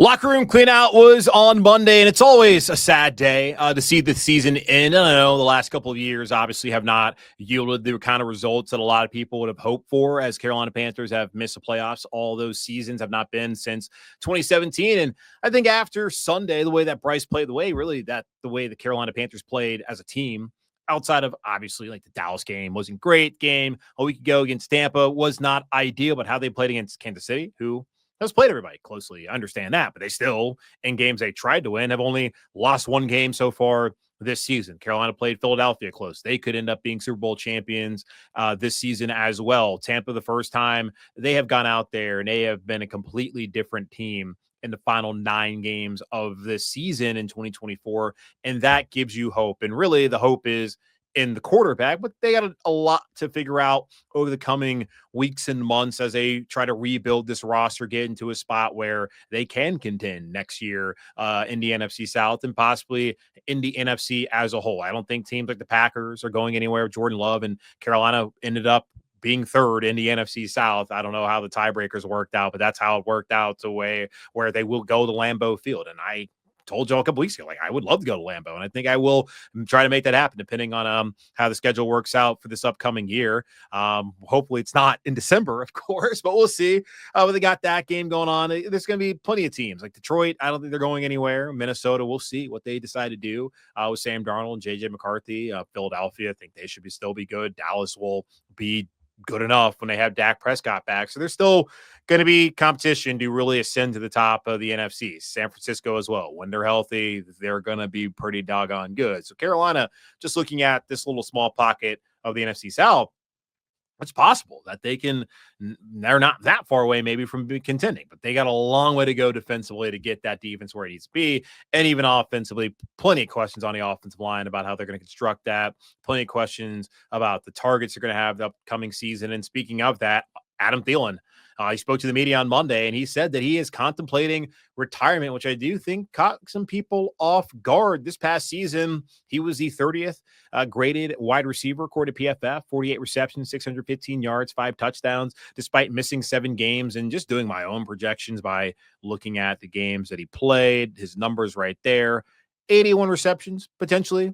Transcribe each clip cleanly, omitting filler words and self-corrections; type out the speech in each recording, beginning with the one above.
Locker room cleanout was on Monday, and it's always a sad day to see the season end. I know the last couple of years obviously have not yielded the kind of results that a lot of people would have hoped for, as Carolina Panthers have missed the playoffs. All those seasons have not been since 2017. And I think after Sunday, the way that Bryce played, the way the Carolina Panthers played as a team, outside of obviously like the Dallas game wasn't great. Game a week ago against Tampa was not ideal, but how they played against Kansas City, who has played everybody closely. I understand that, but they still, in games they tried to win, have only lost one game so far this season. Carolina played Philadelphia close. They could end up being Super Bowl champions this season as well. Tampa, the first time they have gone out there and they have been a completely different team in the final 9 games of this season in 2024. And that gives you hope. And really the hope is in the quarterback, but they got a lot to figure out over the coming weeks and months as they try to rebuild this roster, get into a spot where they can contend next year in the NFC South and possibly in the NFC as a whole. I don't think teams like the Packers are going anywhere. Jordan Love and Carolina ended up being third in the NFC South. I don't know how the tiebreakers worked out, but that's how it worked out to where they will go to Lambeau Field. And I told y'all a couple weeks ago, like, I would love to go to Lambeau, and I think I will try to make that happen, depending on how the schedule works out for this upcoming year. Hopefully it's not in December, of course, but we'll see. But they got that game going on. There's going to be plenty of teams like Detroit. I don't think they're going anywhere. Minnesota, we'll see what they decide to do with Sam Darnold and JJ McCarthy. Philadelphia, I think they should still be good. Dallas will be good enough when they have Dak Prescott back. So there's still going to be competition to really ascend to the top of the NFC. San Francisco as well. When they're healthy, they're going to be pretty doggone good. So Carolina, just looking at this little small pocket of the NFC South, it's possible that they're not that far away maybe from contending, but they got a long way to go defensively to get that defense where it needs to be. And even offensively, plenty of questions on the offensive line about how they're going to construct that. Plenty of questions about the targets they're going to have the upcoming season. And speaking of that, Adam Thielen, he spoke to the media on Monday, and he said that he is contemplating retirement, which I do think caught some people off guard. This past season, he was the 30th graded wide receiver according to PFF, 48 receptions, 615 yards, 5 touchdowns, despite missing 7 games. And just doing my own projections by looking at the games that he played, his numbers right there, 81 receptions, potentially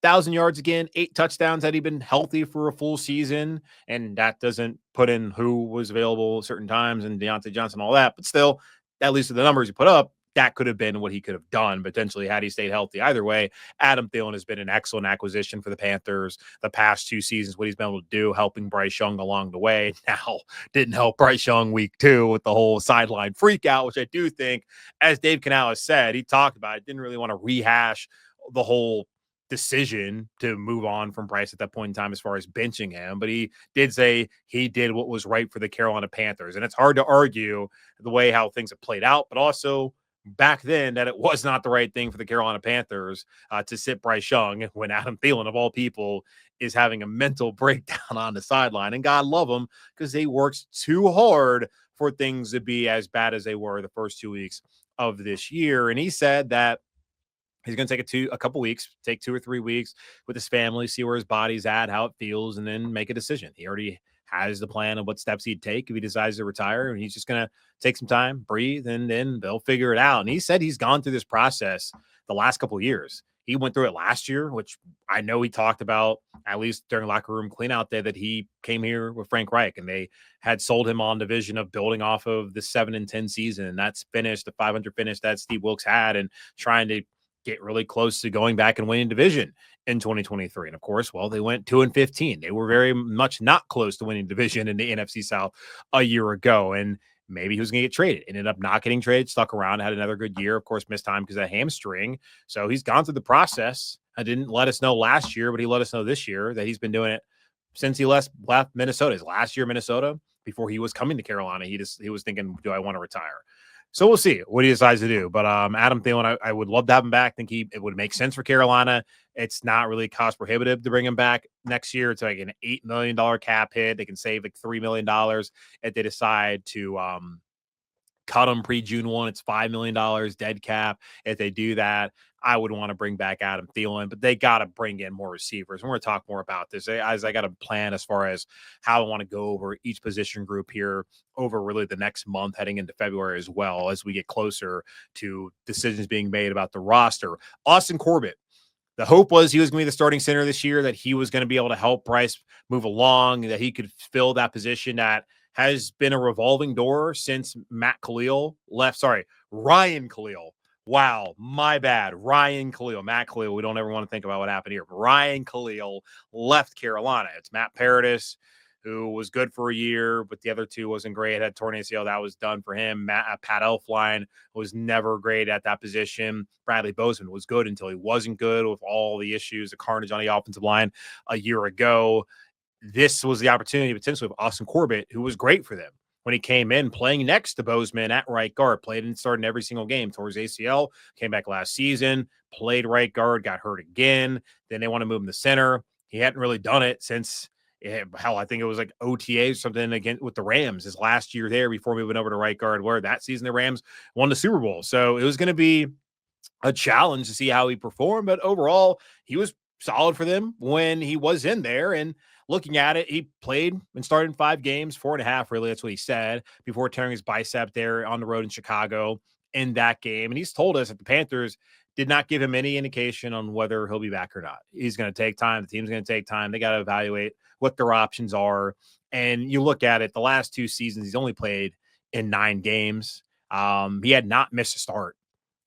1,000 yards again, 8 touchdowns had he been healthy for a full season. And that doesn't put in who was available at certain times and Deontay Johnson, all that. But still, at least with the numbers he put up, that could have been what he could have done potentially had he stayed healthy. Either way, Adam Thielen has been an excellent acquisition for the Panthers the past 2 seasons, what he's been able to do, helping Bryce Young along the way. Now, didn't help Bryce Young week 2 with the whole sideline freak out, which I do think, as Dave Canales said, he talked about it, didn't really want to rehash the whole decision to move on from Bryce at that point in time as far as benching him, but he did say he did what was right for the Carolina Panthers. And it's hard to argue the way how things have played out, but also back then that it was not the right thing for the Carolina Panthers to sit Bryce Young when Adam Thielen, of all people, is having a mental breakdown on the sideline. And God love him, because they worked too hard for things to be as bad as they were the first 2 weeks of this year. And he said that he's going to take a couple weeks, take 2 or 3 weeks with his family, see where his body's at, how it feels, and then make a decision. He already has the plan of what steps he'd take if he decides to retire. And he's just going to take some time, breathe, and then they'll figure it out. And he said he's gone through this process the last couple of years. He went through it last year, which I know he talked about, at least during locker room cleanout day, that he came here with Frank Reich and they had sold him on the vision of building off of the 7-10 season. And that's finished, the 500 finish that Steve Wilkes had, and trying to get really close to going back and winning division in 2023. And of course, well, they went 2-15. They were very much not close to winning division in the NFC South a year ago. And maybe he was going to get traded. Ended up not getting traded, stuck around, had another good year. Of course, missed time because of that hamstring. So he's gone through the process. I didn't let us know last year, but he let us know this year that he's been doing it since he left Minnesota. His last year, Minnesota, before he was coming to Carolina, he was thinking, do I want to retire? So we'll see what he decides to do. But Adam Thielen, I would love to have him back. I think it would make sense for Carolina. It's not really cost prohibitive to bring him back next year. It's like an $8 million cap hit. They can save like $3 million if they decide to cut him pre-June 1. It's $5 million dead cap. If they do that, I would want to bring back Adam Thielen, but they got to bring in more receivers. And we're going to talk more about this as I got a plan as far as how I want to go over each position group here over really the next month heading into February as well as we get closer to decisions being made about the roster. Austin Corbett. The hope was he was going to be the starting center this year, that he was going to be able to help Bryce move along, that he could fill that position that has been a revolving door since Ryan Khalil. Wow, my bad. Ryan Khalil, Matt Khalil. We don't ever want to think about what happened here. But Ryan Khalil left Carolina. It's Matt Paradis, who was good for a year, but the other two wasn't great. Had torn ACL, that was done for him. Pat Elflein was never great at that position. Bradley Bozeman was good until he wasn't good with all the issues, the carnage on the offensive line a year ago. This was the opportunity potentially with Austin Corbett, who was great for them when he came in playing next to Bozeman at right guard, played and started in every single game, tore his ACL, came back last season, played right guard, got hurt again. Then they want to move him to center. He hadn't really done it since I think it was like OTA or something again with the Rams his last year there before moving over to right guard, where that season the Rams won the Super Bowl. So it was going to be a challenge to see how he performed, but overall he was solid for them when he was in there. And looking at it, he played and started in 5 games, 4.5 really, that's what he said, before tearing his bicep there on the road in Chicago in that game. And he's told us that the Panthers did not give him any indication on whether he'll be back or not. He's going to take time. The team's going to take time. They got to evaluate what their options are. And you look at it, the last 2 seasons, he's only played in 9 games. He had not missed a start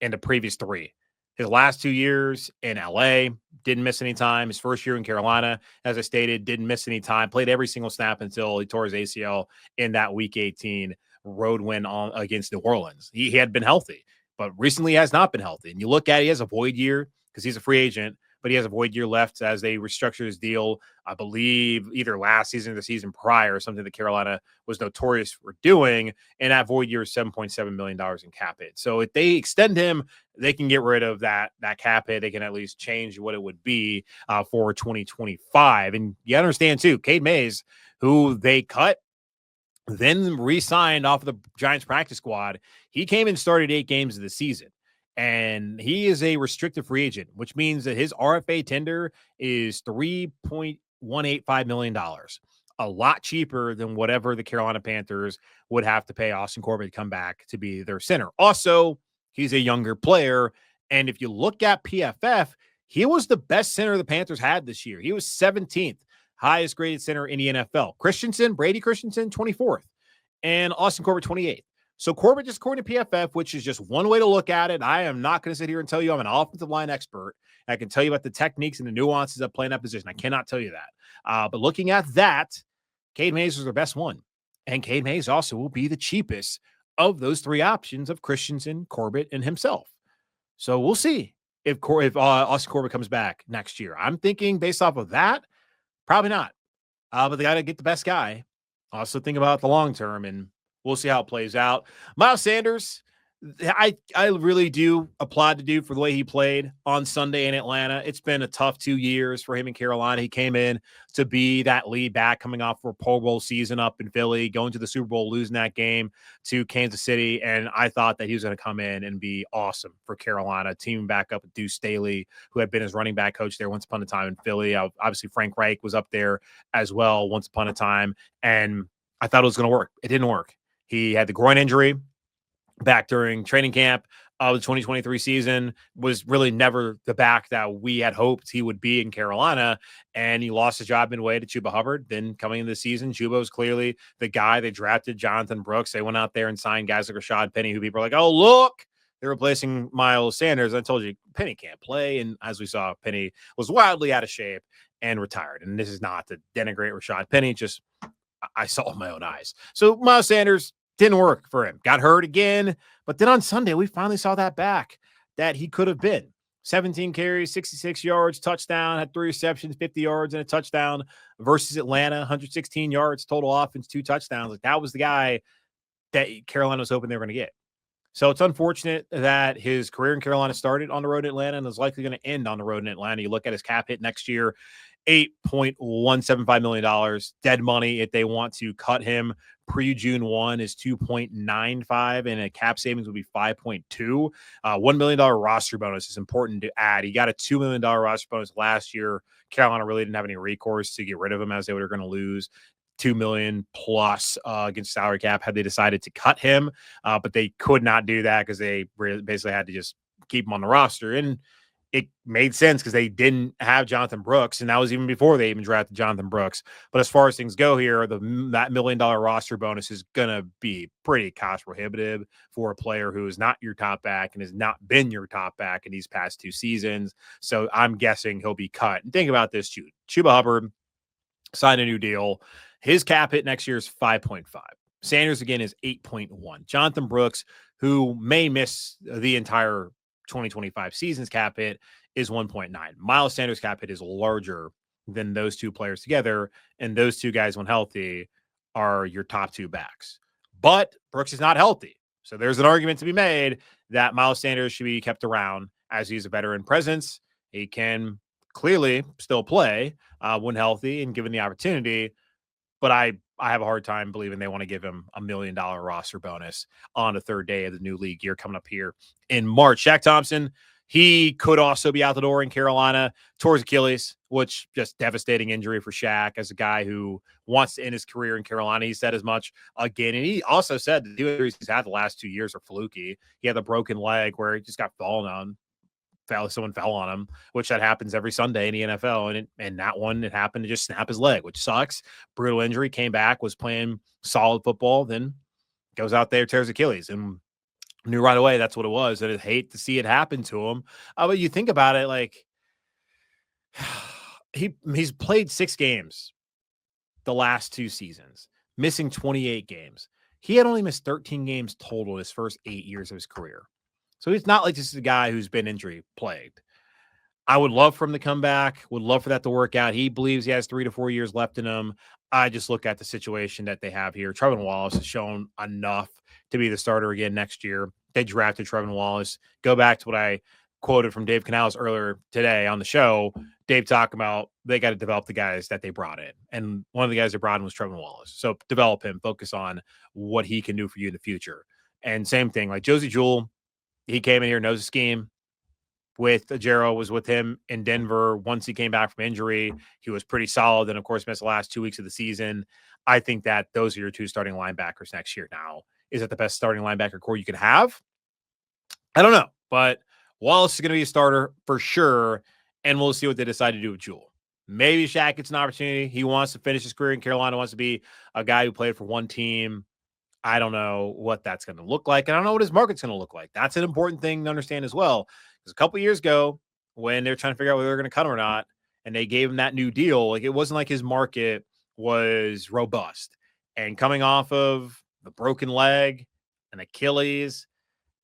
in the previous 3. His last 2 years in LA, didn't miss any time. His first year in Carolina, as I stated, didn't miss any time. Played every single snap until he tore his ACL in that Week 18 road win against New Orleans. He had been healthy, but recently has not been healthy. And you look at it, he has a void year because he's a free agent, but he has a void year left as they restructure his deal, I believe, either last season or the season prior, something that Carolina was notorious for doing. And that void year is $7.7 million in cap hit. So if they extend him, they can get rid of that cap hit. They can at least change what it would be for 2025. And you understand, too, Cade Mays, who they cut, then re-signed off of the Giants practice squad. He came and started 8 games of the season. And he is a restricted free agent, which means that his RFA tender is $3.185 million, a lot cheaper than whatever the Carolina Panthers would have to pay Austin Corbett to come back to be their center. Also, he's a younger player. And if you look at PFF, he was the best center the Panthers had this year. He was 17th highest graded center in the NFL. Brady Christensen, 24th, and Austin Corbett, 28th. So Corbett, just according to PFF, which is just one way to look at it. I am not going to sit here and tell you I'm an offensive line expert. I can tell you about the techniques and the nuances of playing that position. I cannot tell you that. But looking at that, Cade Mays was their best one. And Cade Mays also will be the cheapest of those 3 options of Christensen, Corbett, and himself. So we'll see if Austin Corbett comes back next year. I'm thinking based off of that, probably not. But they got to get the best guy. Also think about the long term, and we'll see how it plays out. Miles Sanders, I really do applaud the dude for the way he played on Sunday in Atlanta. It's been a tough 2 years for him in Carolina. He came in to be that lead back coming off for a Pro Bowl season up in Philly, going to the Super Bowl, losing that game to Kansas City. And I thought that he was going to come in and be awesome for Carolina, teaming back up with Deuce Staley, who had been his running back coach there once upon a time in Philly. Obviously, Frank Reich was up there as well once upon a time. And I thought it was going to work. It didn't work. He had the groin injury back during training camp of the 2023 season, was really never the back that we had hoped he would be in Carolina. And he lost his job midway to Chuba Hubbard. Then coming into the season, Chuba was clearly the guy. They drafted Jonathan Brooks. They went out there and signed guys like Rashad Penny, who people are like, oh, look, they're replacing Miles Sanders. I told you Penny can't play. And as we saw, Penny was wildly out of shape and retired. And this is not to denigrate Rashad Penny, just I saw it with my own eyes. So Miles Sanders didn't work for him. Got hurt again. But then on Sunday, we finally saw that back that he could have been. 17 carries, 66 yards, touchdown, had 3 receptions, 50 yards, and a touchdown versus Atlanta, 116 yards, total offense, 2 touchdowns. Like, that was the guy that Carolina was hoping they were going to get. So it's unfortunate that his career in Carolina started on the road in Atlanta and is likely going to end on the road in Atlanta. You look at his cap hit next year, $8.175 million. Dead money if they want to cut him pre-June 1 is 2.95, and a cap savings would be 5.2. $1 million roster bonus is important to add. He got a $2 million roster bonus last year. Carolina really didn't have any recourse to get rid of him, as they were going to lose $2 million plus against salary cap had they decided to cut him. But they could not do that because they basically had to just keep him on the roster. And it made sense because they didn't have Jonathan Brooks, and that was even before they even drafted Jonathan Brooks. But as far as things go here, that $1 million roster bonus is going to be pretty cost prohibitive for a player who is not your top back and has not been your top back in these past 2 seasons. So I'm guessing he'll be cut. And think about this, Chuba Hubbard signed a new deal. His cap hit next year is 5.5. Sanders, again, is 8.1. Jonathan Brooks, who may miss the entire 2025 season's cap hit, is 1.9. Miles Sanders' cap hit is larger than those two players together, and those two guys, when healthy, are your top 2 backs. But Brooks is not healthy. So there's an argument to be made that Miles Sanders should be kept around as he's a veteran presence. He can clearly still play when healthy and given the opportunity. But I have a hard time believing they want to give him $1 million roster bonus on the 3rd day of the new league year coming up here in March. Shaq Thompson, he could also be out the door in Carolina. Tore his Achilles, which just devastating injury for Shaq as a guy who wants to end his career in Carolina. He said as much again. And he also said the injuries he's had the last 2 years are fluky. He had the broken leg where he just got fallen on. Someone fell on him, which that happens every Sunday in the NFL. And that one, it happened to just snap his leg, which sucks. Brutal injury, came back, was playing solid football, then goes out there, tears Achilles, and knew right away that's what it was. And I'd hate to see it happen to him. But you think about it, like he's played 6 games the last 2 seasons, missing 28 games. He had only missed 13 games total his first 8 years of his career. So it's not like this is a guy who's been injury plagued. I would love for him to come back, would love for that to work out. He believes he has 3 to 4 years left in him. I just look at the situation that they have here. Trevin Wallace has shown enough to be the starter again next year. They drafted Trevin Wallace. Go back to what I quoted from Dave Canales earlier today on the show. Dave talking about they got to develop the guys that they brought in. And one of the guys they brought in was Trevin Wallace. So develop him, focus on what he can do for you in the future. And same thing, like Josie Jewell, he came in here, knows the scheme. With Ajero, was with him in Denver. Once he came back from injury, he was pretty solid. And of course, missed the last 2 weeks of the season. I think that those are your 2 starting linebackers next year. Now, is it the best starting linebacker core you can have? I don't know, but Wallace is going to be a starter for sure. And we'll see what they decide to do with Jewell. Maybe Shaq gets an opportunity. He wants to finish his career in Carolina, wants to be a guy who played for one team. I don't know what that's going to look like. And I don't know what his market's going to look like. That's an important thing to understand as well. Because a couple years ago, when they're trying to figure out whether they're going to cut him or not, and they gave him that new deal, like it wasn't like his market was robust. And coming off of the broken leg and Achilles,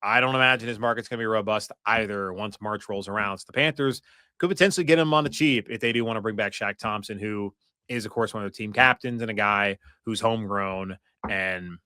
I don't imagine his market's going to be robust either once March rolls around. So the Panthers could potentially get him on the cheap if they do want to bring back Shaq Thompson, who is, of course, one of the team captains and a guy who's homegrown and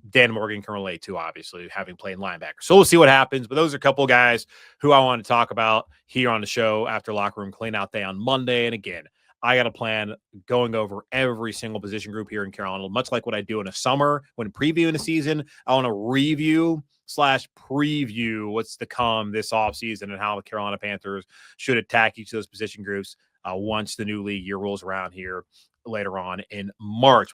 Dan Morgan can relate to, obviously, having played linebacker. So we'll see what happens. But those are a couple of guys who I want to talk about here on the show after Locker Room Cleanout Day on Monday. And again, I got a plan going over every single position group here in Carolina, much like what I do in the summer when previewing the season. I want to review/preview what's to come this offseason and how the Carolina Panthers should attack each of those position groups once the new league year rolls around here later on in March.